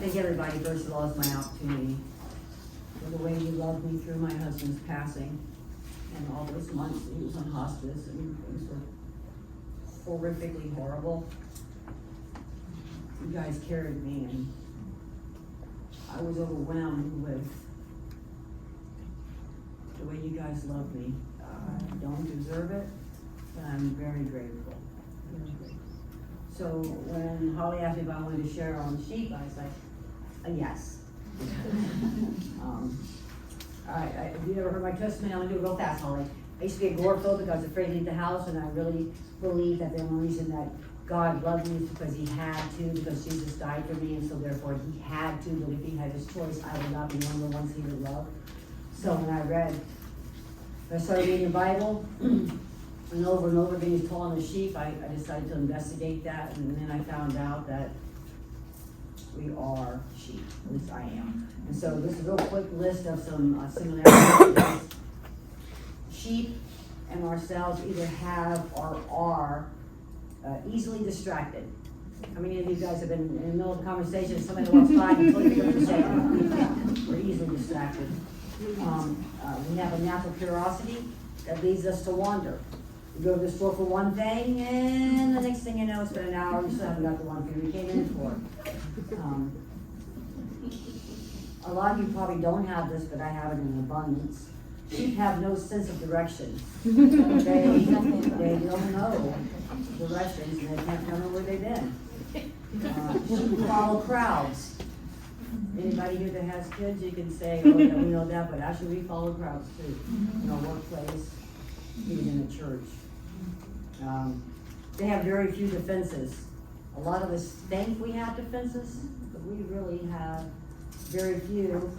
thank everybody, first of all, it's my opportunity for the way you loved me through my husband's passing and all those months that he was on hospice and things were horrifically horrible. You guys carried me and I was overwhelmed with the way you guys loved me. I don't deserve it, but I'm very grateful. Very grateful. So when Holly asked me if I wanted to share on the sheep, I was like, yes. If you ever heard my testimony, I'm gonna do it real fast, Holly. I used to be agoraphobic because I was afraid to leave the house, and I really believed that the only reason that God loved me is because he had to, because Jesus died for me, and so therefore he had to, but if he had his choice, I would not be one of the ones he would love. So when I started reading the Bible, and over being told on the sheep, I decided to investigate that, and then I found out that we are sheep, at least I am. And so this is a real quick list of some similarities. Sheep and ourselves either have or are easily distracted. How many of you guys have been in the middle of a conversation, somebody walks by and totally forgets to say, we're easily distracted. We have a natural curiosity that leads us to wander. You go to the store for one thing, and the next thing you know, it's been an hour, you still haven't got the one thing you came in for. A lot of you probably don't have this, but I have it in abundance. Sheep have no sense of direction. They don't know directions, and they can't remember where they've been. Sheep follow crowds. Anybody here that has kids, you can say, oh yeah, we know that, but actually we follow crowds too. In our workplace, even in the church. They have very few defenses. A lot of us think we have defenses, but we really have very few.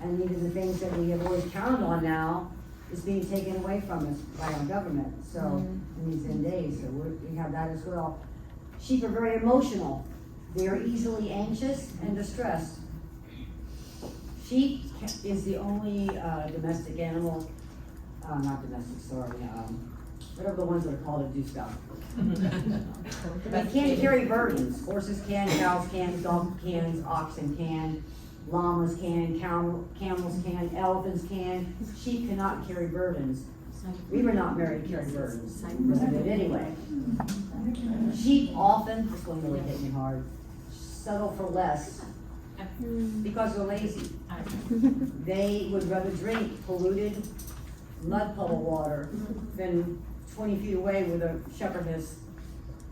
And even the things that we have always counted on now is being taken away from us by our government. So in these end days, so we have that as well. Sheep are very emotional. They are easily anxious and distressed. Sheep is the only domestic animal, not domestic, sorry, whatever the ones that are called to do stuff. They can't carry burdens. Horses can, cows can, dogs can, oxen can, llamas can, camels can, elephants can. Sheep cannot carry burdens. We were not married to carry burdens. We did anyway. Sheep often, this one really hit me hard, settle for less because they're lazy. They would rather drink polluted mud puddle water than 20 feet away where the shepherd has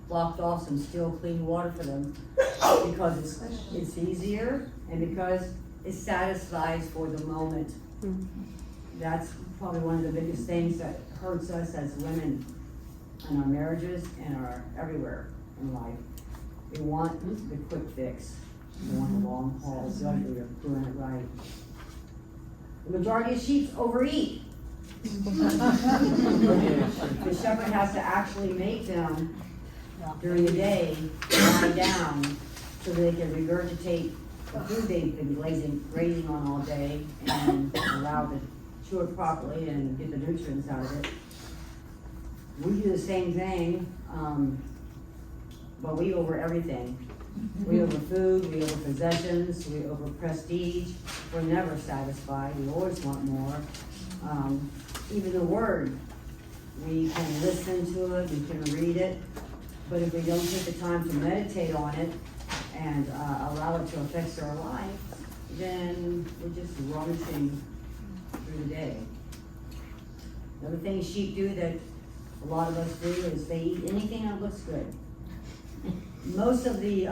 blocked off some still clean water for them, because it's easier and because it satisfies for the moment. That's probably one of the biggest things that hurts us as women in our marriages and our everywhere in life. We want the quick fix. We want the long haul luxury of doing it right. The majority of sheep overeat. The shepherd has to actually make them during the day lie down so that they can regurgitate the food they've been grazing on all day and allow to chew it properly and get the nutrients out of it. We do the same thing, but we over everything. We over food, we over possessions, we over prestige. We're never satisfied. We always want more. Even the word, we can listen to it, we can read it, but if we don't take the time to meditate on it and allow it to affect our life, then we're just rummaging through the day. Another thing sheep do that a lot of us do is they eat anything that looks good. Most of the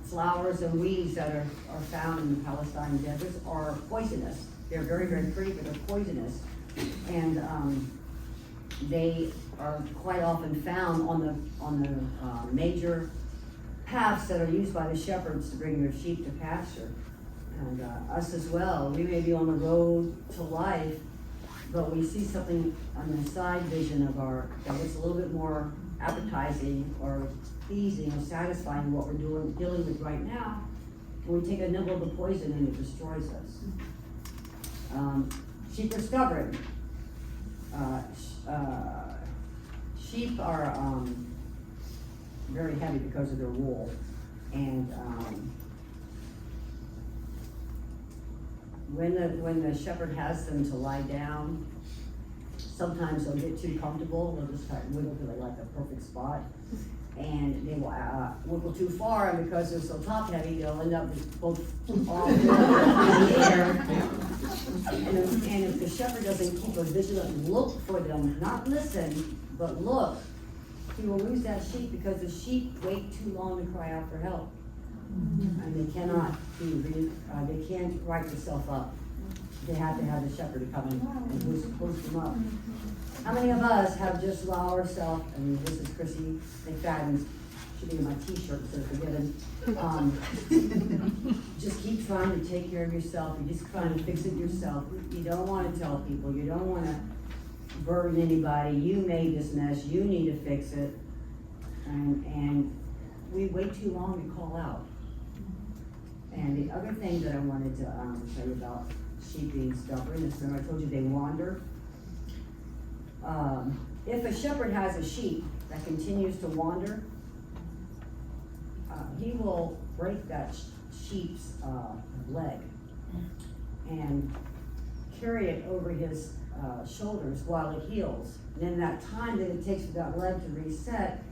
flowers and weeds that are found in the Palestine deserts are poisonous. They're very, very pretty, but they're poisonous. And they are quite often found on the major paths that are used by the shepherds to bring their sheep to pasture. And us as well. We may be on the road to life, but we see something on the side vision of that looks a little bit more appetizing or pleasing or satisfying what we're dealing with right now. And we take a nibble of the poison and it destroys us. Sheep are stubborn. Sheep are very heavy because of their wool, and when the shepherd has them to lie down, sometimes they'll get too comfortable, they'll just kind of wiggle to like a perfect spot. And they will wiggle too far, and because they're so top heavy, they'll end up with both all in the air. And if the shepherd doesn't keep a vigilant look for them, not listen, but look, he will lose that sheep because the sheep wait too long to cry out for help. And they cannot they can't right themselves up. They have to have the shepherd come in and boost them up. How many of us have just allowed ourselves, and this is Chrissy McFadden's, should be in my t-shirt instead of forgetting, just keep trying to take care of yourself, you're just trying to fix it yourself. You don't want to tell people, you don't want to burden anybody, you made this mess, you need to fix it. And we wait too long to call out. And the other thing that I wanted to tell you about sheep being stubborn is, remember I told you they wander? If a shepherd has a sheep that continues to wander, he will break that sheep's leg and carry it over his shoulders while it heals. And in that time that it takes for that leg to reset,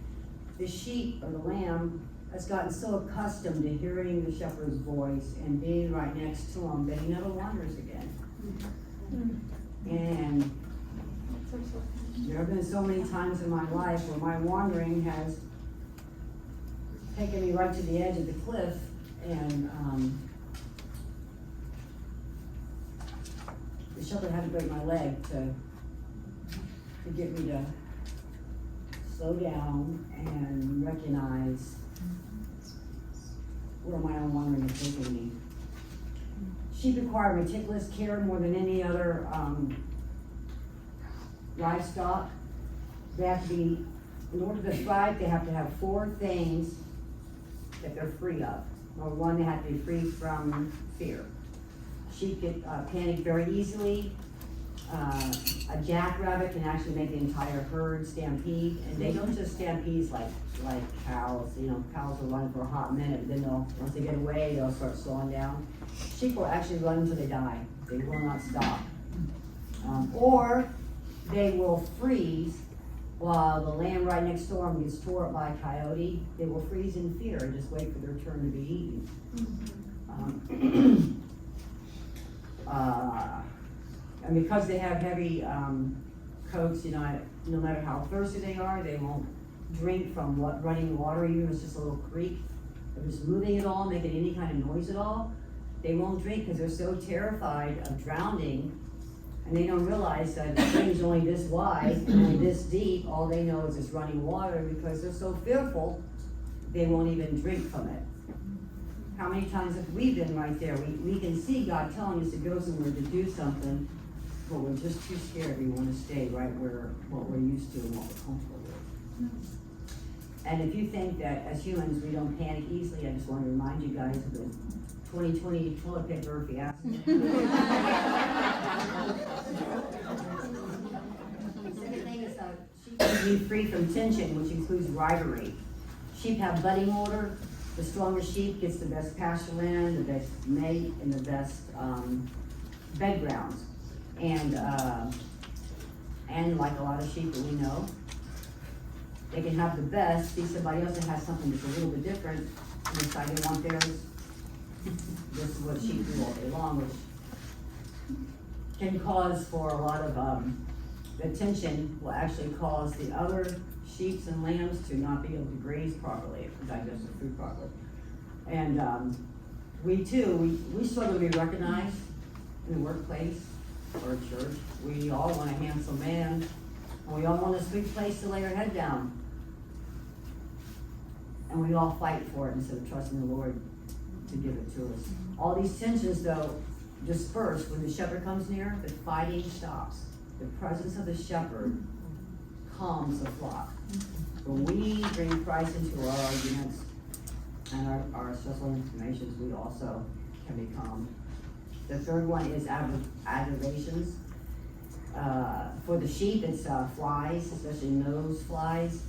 the sheep or the lamb has gotten so accustomed to hearing the shepherd's voice and being right next to him that he never wanders again. And there have been so many times in my life where my wandering has taken me right to the edge of the cliff, and the shepherd had to break my leg to get me to slow down and recognize where my own wandering is taking me. Sheep require meticulous care more than any other livestock. They have to be, in order to thrive, they have to have 4 things that they're free of. Number 1, they have to be free from fear. Sheep get panicked very easily. A jackrabbit can actually make the entire herd stampede, and they don't just stampede like cows. You know, cows will run for a hot minute, then once they get away, they'll start slowing down. Sheep will actually run until they die. They will not stop. Or they will freeze while the lamb right next door them gets tore up by a coyote. They will freeze in fear and just wait for their turn to be eaten. And because they have heavy coats, you know, no matter how thirsty they are, they won't drink from running water, even if it's just a little creek. If it's moving at all, making any kind of noise at all, they won't drink because they're so terrified of drowning. And they don't realize that the stream's only this wide and only this deep. All they know is it's running water. Because they're so fearful, they won't even drink from it. How many times have we been right there? We can see God telling us to go somewhere to do something, but we're just too scared. We want to stay right where what we're used to and what we're comfortable with. And if you think that as humans we don't panic easily, I just want to remind you guys of the 2020 toilet paper fiasco. The second thing is sheep can be free from tension, which includes rivalry. Sheep have budding order. The strongest sheep gets the best pasture land, the best mate, and the best bed grounds. And like a lot of sheep that we know, they can have the best, see somebody else that has something that's a little bit different, and decide they want theirs. This is what sheep do all day long, which can cause for a lot of, the tension will actually cause the other sheep and lambs to not be able to graze properly, to digest their food properly. And we struggle to be recognized in the workplace or church. We all want a handsome man, and we all want a sweet place to lay our head down. And we all fight for it instead of trusting the Lord to give it to us. All these tensions, though, disperse when the shepherd comes near. The fighting stops. The presence of the shepherd calms the flock. When we bring Christ into our arguments and our stressful informations, we also can be calmed. The third one is aggravations. For the sheep, it's flies, especially nose flies.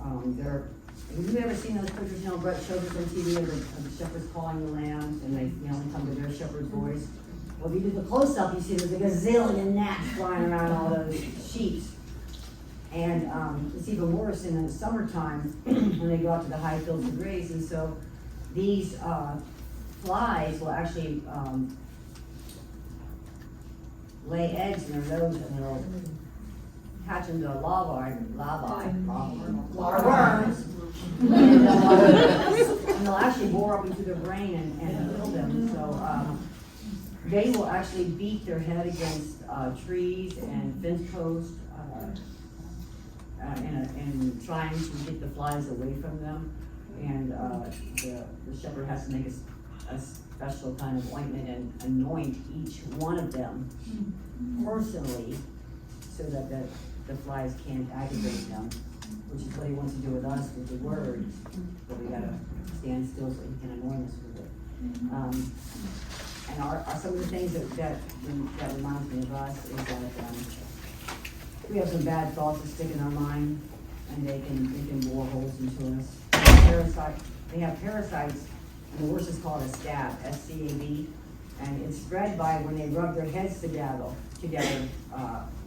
Have you ever seen those pictures, Brett showed us on TV of the shepherds calling the lambs, and they only come to their shepherd's voice? Well, if you do the close-up, you see there's a gazillion gnats flying around all those sheets. And it's even worse in the summertime when they go out to the high fields to graze. And so these flies will actually lay eggs in their nose, and they'll hatch into larvae, worms. And they'll actually bore up into their brain and kill them. So they will actually beat their head against trees and fence posts and trying to get the flies away from them. And the shepherd has to make a special kind of ointment and anoint each one of them personally so that the flies can't aggravate them, which is what he wants to do with us with the word, but we gotta stand still so he can anoint us with it. And some of the things that reminds me of us is that we have some bad thoughts that stick in our mind, and they can bore holes into us. They have parasites, and the worst is called a scab, S-C-A-B, and it's spread by when they rub their heads together.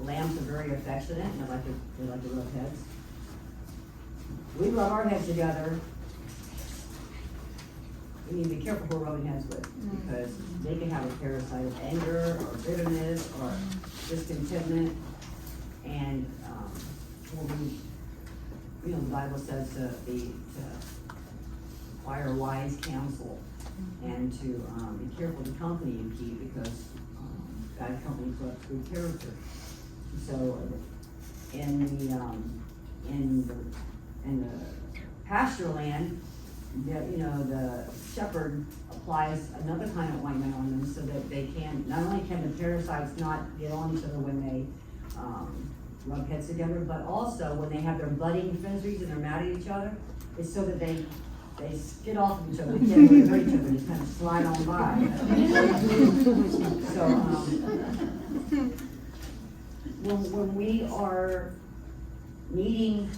Lambs are very affectionate, and they like to rub heads. We rub our heads together. We need to be careful who we're rubbing heads with, because they can have a parasite of anger or bitterness or discontentment. And the Bible says to acquire wise counsel and to be careful the company you keep, because bad company corrupts good character. So in the pasture land, the shepherd applies another kind of ointment on them so that they can, not only can the parasites not get on each other when they rub heads together, but also when they have their budding frenzies and they're mad at each other, it's so that they skid off of each other, they can't really hurt each other, just kind of slide on by. So when we are needing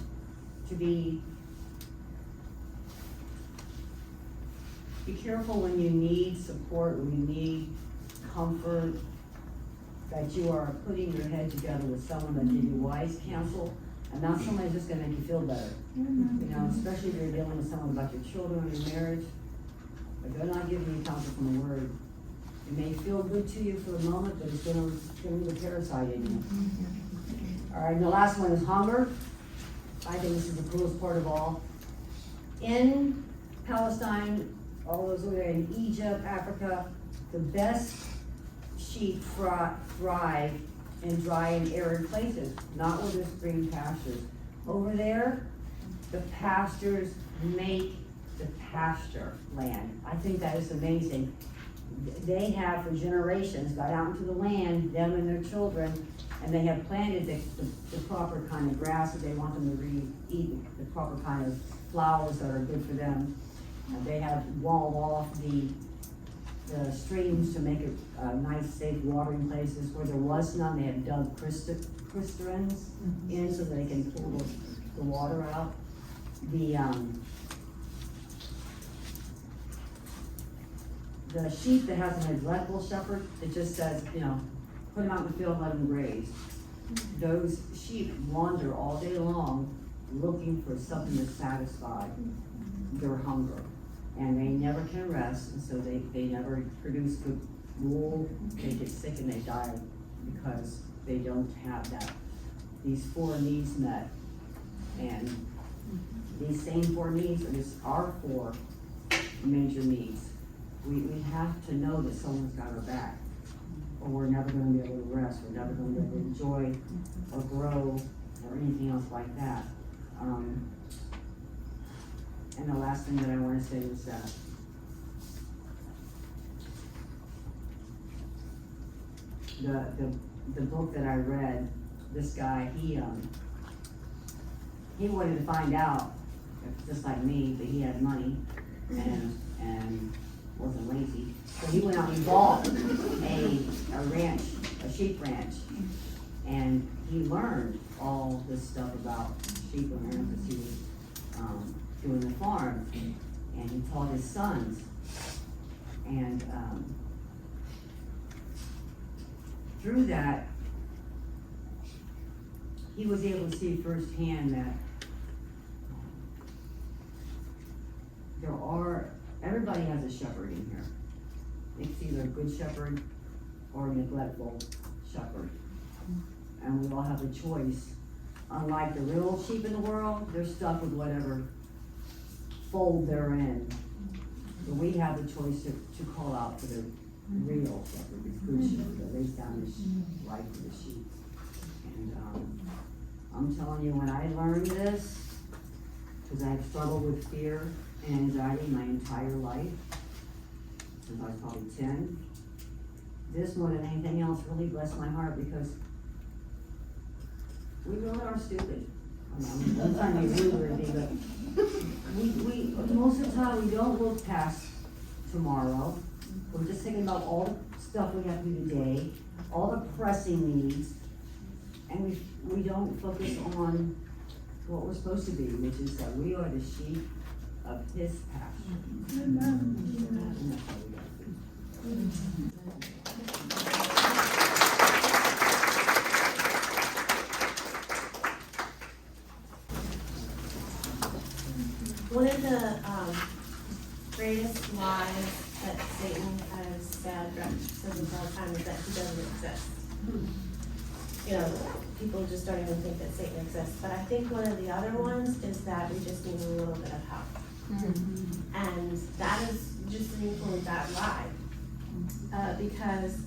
to be careful when you need support, when you need comfort, that you are putting your head together with someone that gives you wise counsel, and not someone who's just gonna make you feel better. Especially if you're dealing with someone about your children or your marriage, but they're not giving you counsel from the word. It may feel good to you for a moment, but it's gonna leave a parasite in you. All right, and the last one is hunger. I think this is the coolest part of all. In Palestine, all those over there in Egypt, Africa, the best sheep thrive in dry and arid places, not where there's green pastures. Over there, the pastures make the pasture land. I think that is amazing. They have for generations got out into the land, them and their children, and they have planted the proper kind of grass that they want them to eat, the proper kind of flowers that are good for them. They have walled off the streams to make it nice, safe watering places. Where there was none, they have dug cisterns in so they can pull the water out. The sheep that has a neglectful shepherd, it just says, put them out in the field, let them graze. Those sheep wander all day long looking for something to satisfy their hunger. And they never can rest, and so they never produce good wool. They get sick and they die because they don't have these 4 needs met. And these same 4 needs are just our 4 major needs. We have to know that someone's got our back, or we're never going to be able to rest. We're never going to be able to enjoy or grow or anything else like that. And the last thing that I want to say is that the book that I read, this guy, he wanted to find out, just like me, that he had money and wasn't lazy. So he went out and bought a ranch, a sheep ranch, and he learned all this stuff about sheep and lambs as he was doing the farm, and he taught his sons. And through that, he was able to see firsthand that everybody has a shepherd in here. It's either a good shepherd or a neglectful shepherd. And we all have a choice. Unlike the real sheep in the world, they're stuck with whatever fold they're in. But we have the choice to call out for the real shepherd, the good shepherd that lays down his life for the sheep. And I'm telling you, when I learned this, because I've struggled with fear and anxiety my entire life, since I was probably 10, this more than anything else really blessed my heart, because we really are stupid. I'm trying to be rude or anything, but we most of the time we don't look past tomorrow. We're just thinking about all the stuff we have to do today, all the pressing needs, and we don't focus on what we're supposed to be, which is that we are the sheep of his pasture. And that's how we got to be. One of the greatest lies that Satan has said all the time is that he doesn't exist. You know, people just don't even think that Satan exists. But I think one of the other ones is that we just need a little bit of help. And that is just an equally bad lie. Because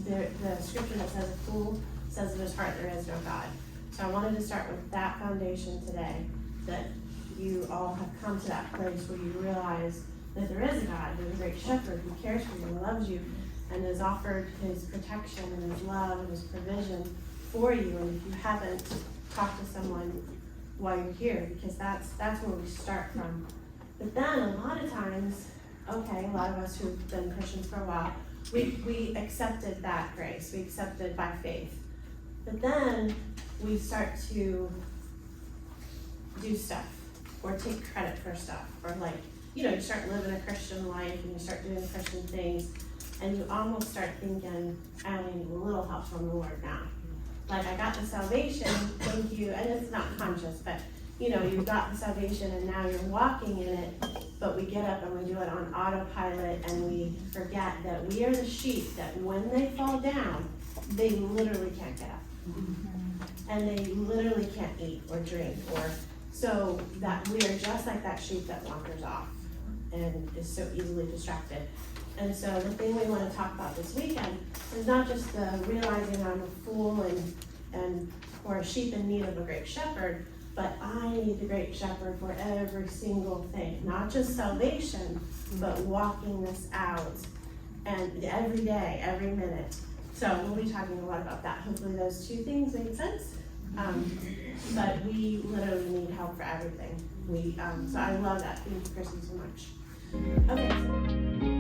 the scripture that says a fool says in his heart there is no God. So I wanted to start with that foundation today, that you all have come to that place where you realize that there is a God, there's a great shepherd who cares for you and loves you and has offered his protection and his love and his provision for you. And if you haven't, talked to someone while you're here, because that's where we start from. But then a lot of times, okay, a lot of us who've been Christians for a while, we accepted that grace, we accepted by faith. But then we start to do stuff or take credit for stuff, or you start living a Christian life and you start doing Christian things, and you almost start thinking, I only need a little help from the Lord now. Like, I got the salvation, thank you, and it's not conscious, but you've got the salvation and now you're walking in it, but we get up and we do it on autopilot, and we forget that we are the sheep that when they fall down, they literally can't get up. And they literally can't eat or drink, so that we are just like that sheep that wanders off and is so easily distracted. And so the thing we want to talk about this weekend is not just the realizing I'm a fool or a sheep in need of a great shepherd, but I need the great shepherd for every single thing, not just salvation, but walking this out, and every day, every minute. So we'll be talking a lot about that. Hopefully those two things make sense. But we literally need help for everything. So I love that. Thank you, Chrissy, so much. Okay.